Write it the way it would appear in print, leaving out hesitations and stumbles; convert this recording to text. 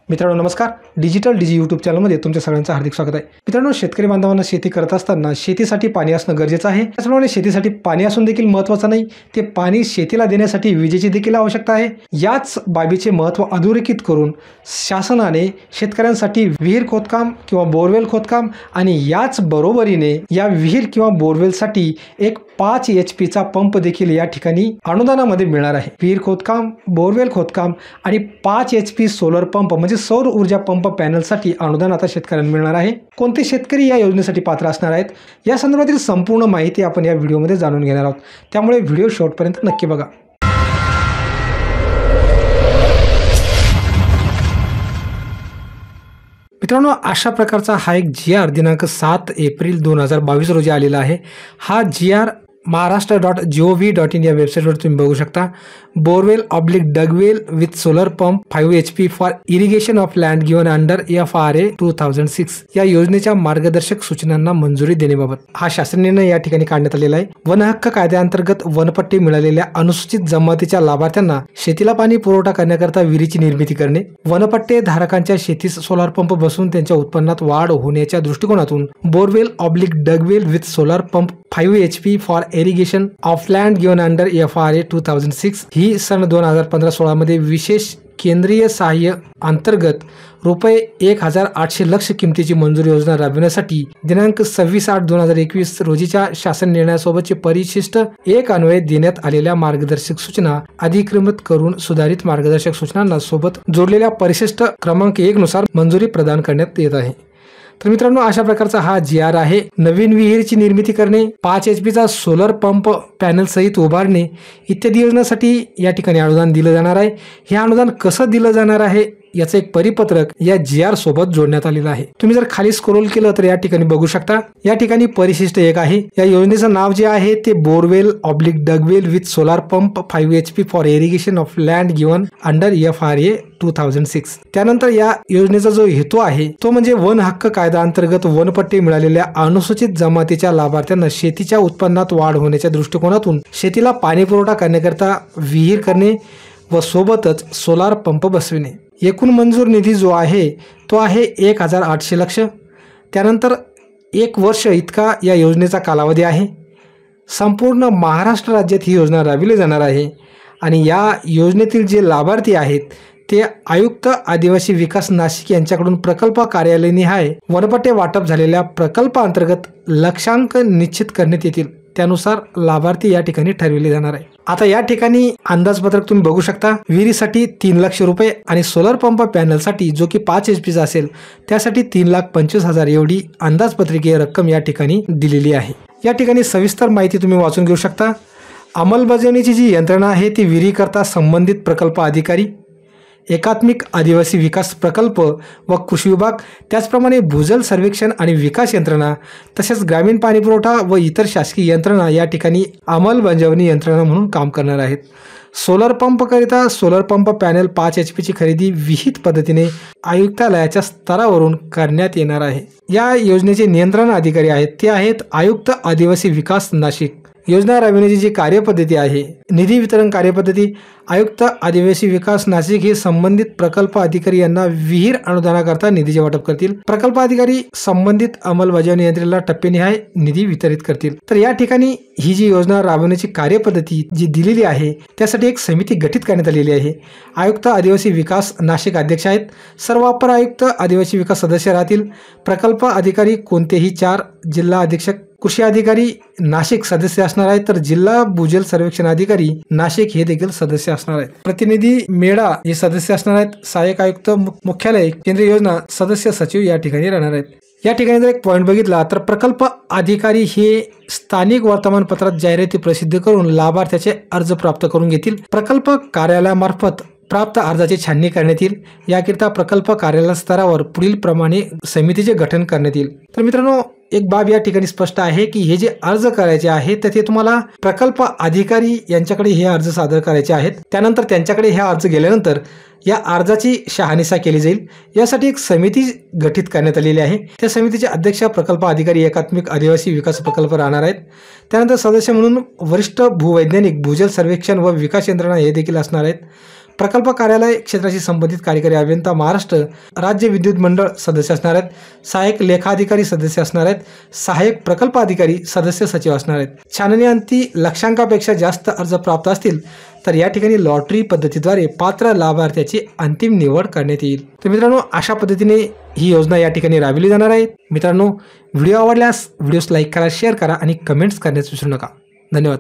मित्रांनो नमस्कार. डिजिटल डीजी यूट्यूब चॅनलमध्ये तुमच्या सगळ्यांचं हार्दिक स्वागत आहे. मित्रांनो, शेतकरी बांधवांना शेती करत असताना शेतीसाठी पाणी असणं गरजेचं आहे. त्याचप्रमाणे शेतीसाठी पाणी असून देखील महत्त्वाचं नाही, ते पाणी शेतीला देण्यासाठी विजेची देखील आवश्यकता आहे. याच बाबीचे महत्त्व अधोरेखित करून शासनाने शेतकऱ्यांसाठी विहीर खोदकाम किंवा बोरवेल खोदकाम आणि याच बरोबरीने या विहीर किंवा बोरवेलसाठी एक 5 HP पंप देखील या ठिकाणी अनुदानामध्ये मिळणार आहे. विहीर खोदकाम, बोरवेल खोदकाम आणि 5 HP सोलर पंप म्हणजे सौर ऊर्जा पंप पॅनलसाठी अनुदान आता शेतकऱ्यांना मिळणार आहे. कोणते शेतकरी या योजनेसाठी पात्र असणार आहेत या संदर्भातील संपूर्ण माहिती आपण या व्हिडिओमध्ये जाणून घेणार आहोत. त्यामुळे व्हिडिओ शेवटपर्यंत नक्की बघा. मित्रांनो, अशा प्रकारचा हा एक GR दिनांक 7 एप्रिल 2022 रोजी आलेला आहे. हा GR maharashtra.gov.in या वेबसाईटवर तुम्ही बघू शकता. Borewell oblique dug well with solar pump 5 HP for irrigation of land given under FRA 2006 या योजनेच्या मार्गदर्शक सूचनांना मंजुरी देण्याबाबत हा शासन निर्णय या ठिकाणी काढण्यात आलेला आहे. वन हक्क कायद्याअंतर्गत वनपट्टी मिळालेल्या अनुसूचित जमातीच्या लाभार्थ्यांना शेतीला पाणी पुरवठा करण्याकरता विहिरीची निर्मिती करणे, वनपट्टे धारकांच्या शेतीस सोलार पंप बसवून त्यांच्या उत्पन्नात वाढ होण्याच्या दृष्टिकोनातून borewell oblique dug well with solar pump 5 HP for irrigation of land given under FRA 2006 ही सन 2015-16 मध्ये विशेष केंद्रीय सहाय्य अंतर्गत रुपये 1800 लक्ष किमतीची मंजुरी योजना राबविण्यासाठी दिनांक 26/8/2021 रोजीच्या शासन निर्णयासोबतचे परिशिष्ट 1 अन्वये देण्यात आलेल्या मार्गदर्शक सूचना अधिक्रमित करून सुधारित मार्गदर्शक सूचनांना सोबत जोडलेल्या परिशिष्ट क्रमांक 1 नुसार मंजुरी प्रदान करण्यात येत आहे. तर मित्रांनो, अशा प्रकारचा हा GR आहे. नवीन विहिरीची निर्मिती करणे, 5 HP सोलर पंप पॅनल सहित उभारणे इत्यादी योजनांसाठी या ठिकाणी अनुदान दिलं जाणार आहे. हे अनुदान कसं दिलं जाणार आहे याचं एक परिपत्रक या GR सोबत जोडण्यात आलेलं आहे. तुम्ही जर खाली स्क्रोल केलं तर या ठिकाणी बघू शकता. या ठिकाणी परिशिष्ट 1 आहे. या योजनेचं नाव जे आहे ते borewell oblique dug well with solar pump 5 HP for irrigation of land given under FRA 2006. त्यानंतर या योजनेचा जो हेतू आहे तो म्हणजे वन हक्क कायदा अंतर्गत वनपट्टी मिळालेल्या अनुसूचित जमातीच्या लाभार्थ्यांना शेतीच्या उत्पन्नात वाढ होण्याच्या दृष्टिकोनातून शेतीला पाणी पुरवठा करण्याकरता विहीर करणे व सोबतच सोलार पंप बसविणे. एकूण मंजूर निधी जो आहे तो आहे 1800 लक्ष. त्यानंतर 1 वर्ष इतका या योजनेचा कालावधी आहे. संपूर्ण महाराष्ट्र राज्यात ही योजना राबविली जाणार आहे आणि या योजनेतील जे लाभार्थी आहेत ते आयुक्त आदिवासी विकास नाशिक यांच्याकडून प्रकल्प कार्यालयनिहाय वनपट्टे वाटप झालेल्या प्रकल्पाअंतर्गत लक्षांक निश्चित करण्यात येतील. त्यानुसार लाभार्थी या ठिकाणी ठरविले जाणार आहे. आता या ठिकाणी अंदाजपत्रक तुम्ही बघू शकता. विहिरीसाठी 3 लाख रुपये आणि सोलर पंप पॅनलसाठी जो की 5 HP असेल त्यासाठी 3,25,000 एवढी अंदाजपत्रकीय रक्कम या ठिकाणी दिलेली आहे. या ठिकाणी सविस्तर माहिती तुम्ही वाचून घेऊ शकता. अंमलबजावणीची जी यंत्रणा आहे ती विहिरीकरता संबंधित प्रकल्प अधिकारी, एकात्मिक आदिवासी विकास प्रकल्प व कृषी विभाग, त्याचप्रमाणे भूजल सर्वेक्षण आणि विकास यंत्रणा तसेच ग्रामीण पाणीपुरवठा व इतर शासकीय यंत्रणा या ठिकाणी अंमलबजावणी यंत्रणा म्हणून काम करणार आहेत. सोलर पंपकरिता सोलर पंप पॅनल 5 HP खरेदी विहित पद्धतीने आयुक्तालयाच्या स्तरावरून करण्यात येणार आहे. या योजनेचे नियंत्रण अधिकारी आहेत ते आहेत आयुक्त आदिवासी विकास नाशिक. योजना राबविण्याची जी कार्यपद्धती आहे, निधी वितरण कार्यपद्धती, आयुक्त आदिवासी विकास नाशिक हे संबंधित प्रकल्प अधिकारी यांना विहीर अनुदानाकरता निधीचे वाटप करतील. प्रकल्प अधिकारी संबंधित अंमलबजावणी यंत्रणेला टप्प्यानिहाय निधी वितरित करतील. तर या ठिकाणी ही जी योजना राबवण्याची कार्यपद्धती जी दिलेली आहे त्यासाठी एक समिती गठीत करण्यात आलेली आहे. आयुक्त आदिवासी विकास नाशिक अध्यक्ष आहेत. सर्व अपर आयुक्त आदिवासी विकास सदस्य राहतील. प्रकल्प अधिकारी कोणतेही 4, जिल्हा अधीक्षक कृषी अधिकारी नाशिक सदस्य असणार आहेत, तर जिल्हा भूजल सर्वेक्षण अधिकारी नाशिक हे देखील सदस्य असणार आहेत. प्रतिनिधी मेळा हे सदस्य असणार आहेत. सहाय्यक आयुक्त मुख्यालय केंद्रीय योजना सदस्य सचिव या ठिकाणी राहणार आहेत. या ठिकाणी जर एक पॉईंट बघितला तर प्रकल्प अधिकारी हे स्थानिक वर्तमानपत्रात जाहिराती प्रसिद्ध करून लाभार्थ्याचे अर्ज प्राप्त करून घेतील. प्रकल्प कार्यालयामार्फत प्राप्त अर्जाची छाननी करण्यात येईल. याकरिता प्रकल्प कार्यालय स्तरावर पुढील प्रमाणे समितीचे गठन करण्यात येईल. तर मित्रांनो, एक बाब या ठिकाणी स्पष्ट आहे की हे जे अर्ज करायचे आहेत तर ते तुम्हाला प्रकल्प अधिकारी यांच्याकडे हे अर्ज सादर करायचे आहेत. त्यानंतर त्यांच्याकडे हे अर्ज गेल्यानंतर या अर्जाची शहानिशा केली जाईल. यासाठी एक समिती गठीत करण्यात आलेली आहे. त्या समितीचे अध्यक्ष प्रकल्प अधिकारी एकात्मिक आदिवासी विकास प्रकल्प राहणार आहेत. त्यानंतर सदस्य म्हणून वरिष्ठ भूवैज्ञानिक, भूजल सर्वेक्षण व विकास यंत्रणा हे देखील असणार आहेत. प्रकल्प कार्यालय क्षेत्राशी संबंधित कार्यकारी अभियंता महाराष्ट्र राज्य विद्युत मंडळ सदस्य असणार आहेत, सहाय्यक लेखाधिकारी सदस्य असणार आहेत, सहाय्यक प्रकल्प अधिकारी सदस्य सचिव असणार आहेत. छाननीअंती लक्षांकापेक्षा जास्त अर्ज प्राप्त असतील तर या ठिकाणी लॉटरी पद्धतीद्वारे पात्र लाभार्थ्याची अंतिम निवड करण्यात येईल. तर मित्रांनो, अशा पद्धतीने ही योजना या ठिकाणी राबविली जाणार आहे. मित्रांनो, व्हिडिओ आवडल्यास व्हिडिओस लाईक करा, शेअर करा आणि कमेंट्स करण्यास विसरू नका. धन्यवाद.